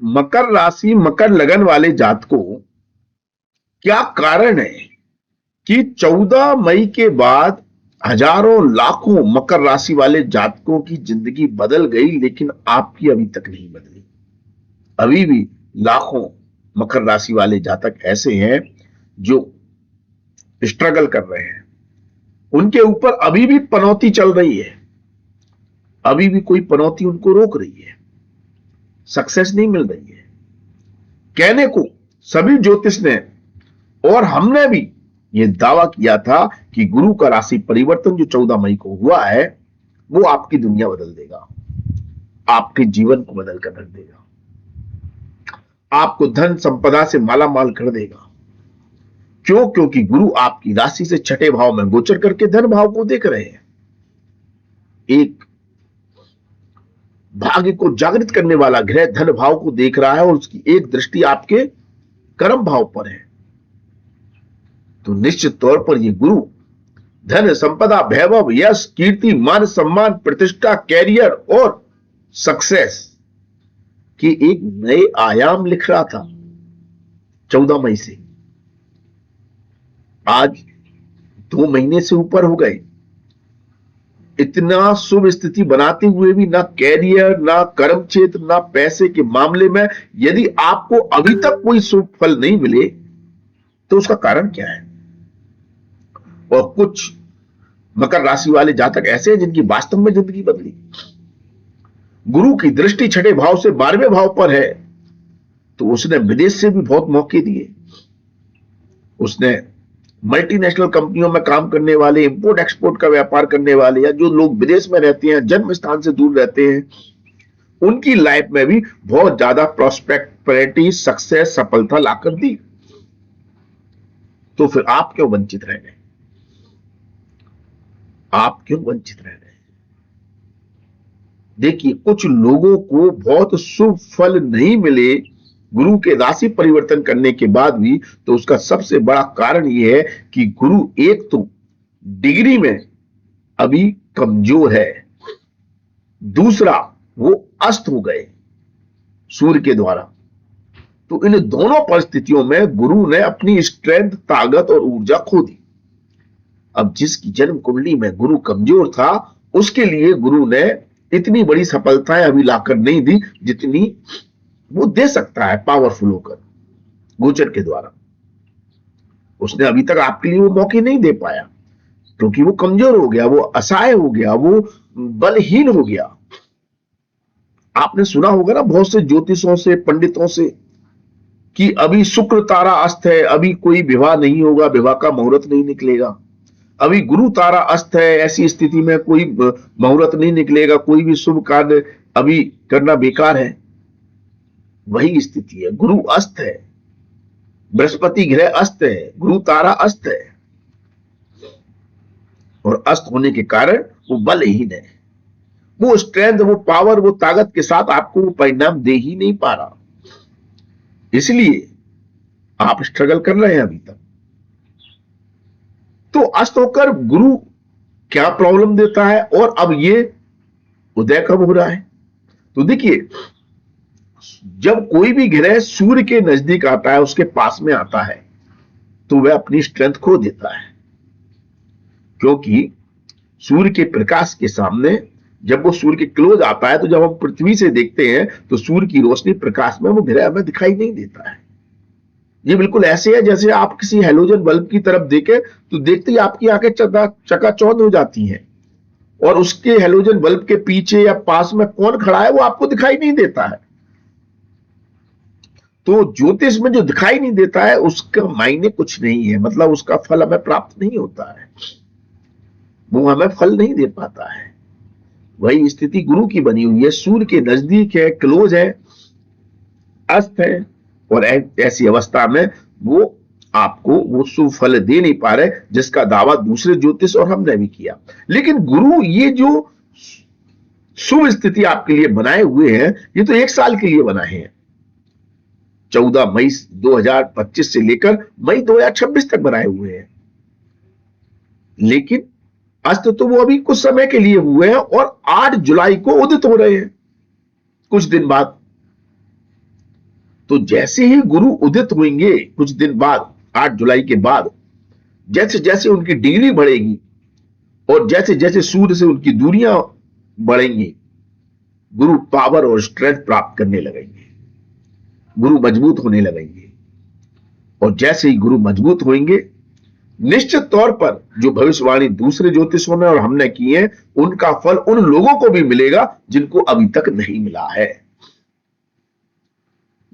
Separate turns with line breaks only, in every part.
मकर राशि मकर लगन वाले जातकों, क्या कारण है कि 14 मई के बाद हजारों लाखों मकर राशि वाले जातकों की जिंदगी बदल गई, लेकिन आपकी अभी तक नहीं बदली। अभी भी लाखों मकर राशि वाले जातक ऐसे हैं जो स्ट्रगल कर रहे हैं, उनके ऊपर अभी भी पनौती चल रही है, अभी भी कोई पनौती उनको रोक रही है, सक्सेस नहीं मिल रही है। कहने को सभी ज्योतिष ने और हमने भी यह दावा किया था कि गुरु का राशि परिवर्तन जो 14 मई को हुआ है वो आपकी दुनिया बदल देगा, आपके जीवन को बदल कर रख देगा, आपको धन संपदा से माला माल कर देगा। क्यों? क्योंकि गुरु आपकी राशि से छठे भाव में गोचर करके धन भाव को देख रहे हैं। एक भाग्य को जागृत करने वाला ग्रह धन भाव को देख रहा है और उसकी एक दृष्टि आपके कर्म भाव पर है। तो निश्चित तौर पर यह गुरु धन संपदा वैभव यश कीर्ति मान सम्मान प्रतिष्ठा कैरियर और सक्सेस के एक नए आयाम लिख रहा था 14 मई से। आज 2 महीने से ऊपर हो गए, इतना शुभ स्थिति बनाते हुए भी ना कैरियर ना कर्म क्षेत्र ना पैसे के मामले में यदि आपको अभी तक कोई शुभ फल नहीं मिले तो उसका कारण क्या है? और कुछ मकर राशि वाले जातक ऐसे हैं जिनकी वास्तव में जिंदगी बदली। गुरु की दृष्टि छठे भाव से 12वें भाव पर है, तो उसने विदेश से भी बहुत मौके दिए। उसने मल्टीनेशनल कंपनियों में काम करने वाले, इंपोर्ट एक्सपोर्ट का व्यापार करने वाले या जो लोग विदेश में रहते हैं, जन्म स्थान से दूर रहते हैं, उनकी लाइफ में भी बहुत ज्यादा प्रॉस्पेरिटी सक्सेस सफलता लाकर दी। तो फिर आप क्यों वंचित रह गए? आप क्यों वंचित रह गए? देखिए, कुछ लोगों को बहुत शुभ फल नहीं मिले गुरु के राशि परिवर्तन करने के बाद भी, तो उसका सबसे बड़ा कारण यह है कि गुरु एक तो डिग्री में अभी कमजोर है, दूसरा वो अस्त हो गए सूर्य के द्वारा। तो इन दोनों परिस्थितियों में गुरु ने अपनी स्ट्रेंथ ताकत और ऊर्जा खो दी। अब जिसकी जन्म कुंडली में गुरु कमजोर था, उसके लिए गुरु ने इतनी बड़ी सफलताएं अभी लाकर नहीं दी जितनी वो दे सकता है पावरफुल होकर गोचर के द्वारा। उसने अभी तक आपके लिए वो मौके नहीं दे पाया क्योंकि वो कमजोर हो गया, वो असहाय हो गया, वो बलहीन हो गया। आपने सुना होगा ना बहुत से ज्योतिषों से, पंडितों से कि अभी शुक्र तारा अस्त है, अभी कोई विवाह नहीं होगा, विवाह का मुहूर्त नहीं निकलेगा। अभी गुरु तारा अस्त है, ऐसी स्थिति में कोई मुहूर्त नहीं निकलेगा, कोई भी शुभ कार्य अभी करना बेकार है। वही स्थिति है, गुरु अस्त है, बृहस्पति ग्रह अस्त है, गुरु तारा अस्त है और अस्त होने के कारण वो बलहीन है। वो स्ट्रेंथ, वो पावर, वो ताकत के साथ आपको वो परिणाम दे ही नहीं पा रहा। इसलिए आप स्ट्रगल कर रहे हैं अभी तक। तो अस्त होकर गुरु क्या प्रॉब्लम देता है और अब ये उदय कब हो रहा है? तो देखिए, जब कोई भी ग्रह सूर्य के नजदीक आता है, उसके पास में आता है, तो वह अपनी स्ट्रेंथ खो देता है। क्योंकि सूर्य के प्रकाश के सामने जब वो सूर्य के क्लोज आता है, तो जब हम पृथ्वी से देखते हैं तो सूर्य की रोशनी प्रकाश में वो ग्रह हमें दिखाई नहीं देता है। ये बिल्कुल ऐसे है जैसे आप किसी हेलोजन बल्ब की तरफ देखें तो देखते ही आपकी आंखें चकाचौंध हो जाती हैं और उसके हेलोजन बल्ब के पीछे या पास में कौन खड़ा है वो आपको दिखाई नहीं देता है। तो ज्योतिष में जो दिखाई नहीं देता है उसका मायने कुछ नहीं है, मतलब उसका फल हमें प्राप्त नहीं होता है, वो हमें फल नहीं दे पाता है। वही स्थिति गुरु की बनी हुई है, सूर्य के नजदीक है, क्लोज है, अस्त है और ऐसी अवस्था में वो आपको वो शुभ फल दे नहीं पा रहे, जिसका दावा दूसरे ज्योतिष और हमने भी किया। लेकिन गुरु ये जो शुभ स्थिति आपके लिए बनाए हुए हैं, ये तो 1 साल के लिए बनाए हैं। 14 मई 2025 से लेकर मई 2026 तक बनाए हुए हैं, लेकिन अस्त तो वो अभी कुछ समय के लिए हुए हैं और 8 जुलाई को उदित हो रहे हैं कुछ दिन बाद। तो जैसे ही गुरु उदित होंगे कुछ दिन बाद, 8 जुलाई के बाद, जैसे जैसे उनकी डिग्री बढ़ेगी और जैसे जैसे सूर्य से उनकी दूरियां बढ़ेंगी, गुरु पावर और स्ट्रेंथ प्राप्त करने लगेंगे, गुरु मजबूत होने लगेंगे। और जैसे ही गुरु मजबूत होंगे, निश्चित तौर पर जो भविष्यवाणी दूसरे ज्योतिषों ने और हमने की है, उनका फल उन लोगों को भी मिलेगा जिनको अभी तक नहीं मिला है।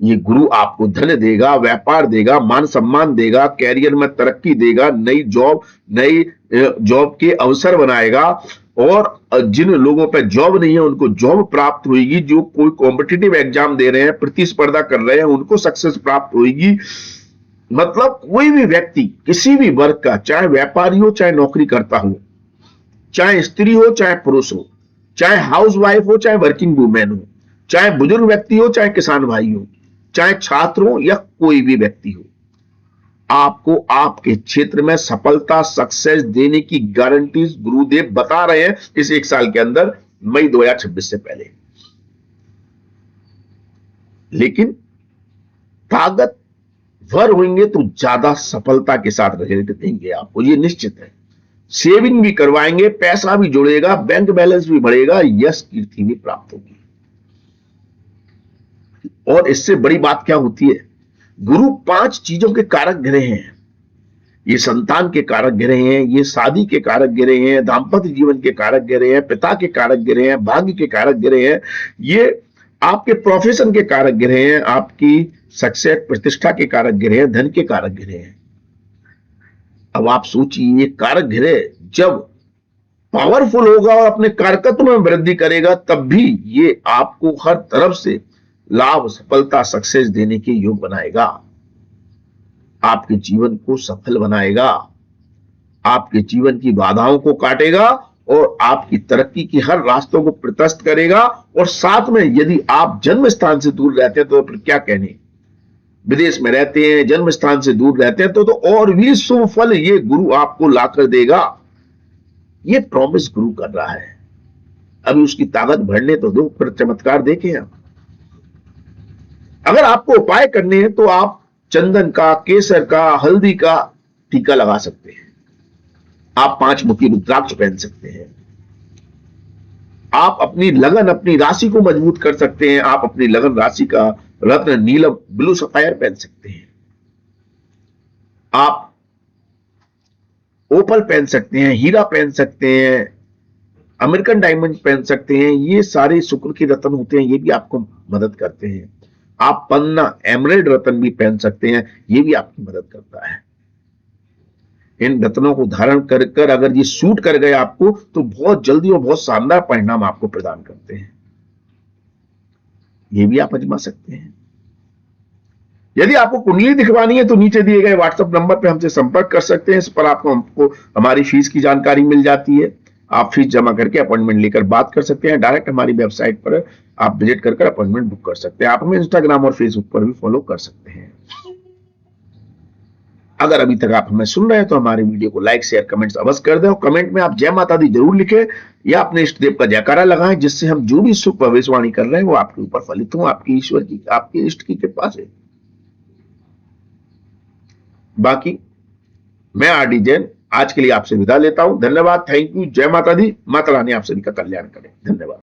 ये गुरु आपको धन देगा, व्यापार देगा, मान सम्मान देगा, कैरियर में तरक्की देगा, नई जॉब के अवसर बनाएगा। और जिन लोगों पे जॉब नहीं है उनको जॉब प्राप्त होगी, जो कोई कॉम्पिटिटिव एग्जाम दे रहे हैं, प्रतिस्पर्धा कर रहे हैं, उनको सक्सेस प्राप्त होगी। मतलब कोई भी व्यक्ति किसी भी वर्ग का, चाहे व्यापारी हो, चाहे नौकरी करता हो, चाहे स्त्री हो, चाहे पुरुष हो, चाहे हाउसवाइफ हो, चाहे वर्किंग वुमेन हो, चाहे बुजुर्ग व्यक्ति हो, चाहे किसान भाई हो, चाहे छात्र हो या कोई भी व्यक्ति हो, आपको आपके क्षेत्र में सफलता, सक्सेस देने की गारंटी गुरुदेव बता रहे हैं इस 1 साल के अंदर, मई 2026 से पहले। लेकिन ताकतवर होंगे तो ज्यादा सफलता के साथ रिजल्ट देंगे आपको, ये निश्चित है। सेविंग भी करवाएंगे, पैसा भी जुड़ेगा, बैंक बैलेंस भी बढ़ेगा, यश कीर्ति भी प्राप्त होगी। और इससे बड़ी बात क्या होती है, गुरु 5 चीजों के कारक ग्रह हैं। ये संतान के कारक ग्रह हैं, ये शादी के कारक ग्रह हैं, दाम्पत्य जीवन के कारक ग्रह हैं, पिता के कारक ग्रह हैं, भाग्य के कारक ग्रह हैं, ये आपके प्रोफेशन के कारक ग्रह हैं, आपकी सक्सेस प्रतिष्ठा के कारक ग्रह हैं, धन के कारक ग्रह हैं। अब आप सोचिए, ये कारक ग्रह जब पावरफुल होगा और अपने कारकत्व में वृद्धि करेगा, तब भी ये आपको हर तरफ से लाभ, सफलता, सक्सेस देने के योग बनाएगा, आपके जीवन को सफल बनाएगा, आपके जीवन की बाधाओं को काटेगा और आपकी तरक्की की हर रास्तों को प्रशस्त करेगा। और साथ में यदि आप जन्म स्थान से दूर रहते हैं तो फिर क्या कहने, विदेश में रहते हैं, जन्म स्थान से दूर रहते हैं, तो और भी शुभ फल ये गुरु आपको लाकर देगा। ये प्रॉमिस गुरु कर रहा है। अभी उसकी ताकत बढ़ने तो दो, फिर चमत्कार देखें आप। अगर आपको उपाय करने हैं तो आप चंदन का, केसर का, हल्दी का टीका लगा सकते हैं, आप 5 मुखी रुद्राक्ष पहन सकते हैं, आप अपनी लगन, अपनी राशि को मजबूत कर सकते हैं, आप अपनी लगन राशि का रत्न नीलम ब्लू सफायर पहन सकते हैं, आप ओपल पहन सकते हैं, हीरा पहन सकते हैं, अमेरिकन डायमंड पहन सकते हैं। ये सारे शुक्र के रत्न होते हैं, ये भी आपको मदद करते हैं। आप पन्ना, एमरेल्ड रत्न भी पहन सकते हैं, ये भी आपकी मदद करता है। इन रत्नों को धारण कर कर अगर ये सूट कर गए आपको, तो बहुत जल्दी और बहुत शानदार परिणाम आपको प्रदान करते हैं। ये भी आप आजमा सकते हैं। यदि आपको कुंडली दिखवानी है तो नीचे दिए गए व्हाट्सएप नंबर पर हमसे संपर्क कर सकते हैं। इस पर हमको हमारी फीस की जानकारी मिल जाती है। आप फीस जमा करके अपॉइंटमेंट लेकर बात कर सकते हैं। डायरेक्ट हमारी वेबसाइट पर आप विजिट कर अपॉइंटमेंट बुक कर सकते हैं। आप हमें इंस्टाग्राम और फेसबुक पर भी फॉलो कर सकते हैं। अगर अभी तक आप हमें सुन रहे हैं तो हमारे वीडियो को लाइक, शेयर, कमेंट्स अवश्य कर दें और कमेंट में आप जय माता दी जरूर लिखें या अपने इष्ट देव का जयकारा लगाएं, जिससे हम जो भी शुभ भविष्यवाणी कर रहे हैं वो आपके ऊपर फलित हो, आपकी ईश्वर की, आपके इष्ट की कृपा से। बाकी मैं आरडी जैन आज के लिए आपसे विदा लेता हूं। धन्यवाद, थैंक यू, जय माता दी। माता रानी आप सभी का कल्याण करें। धन्यवाद।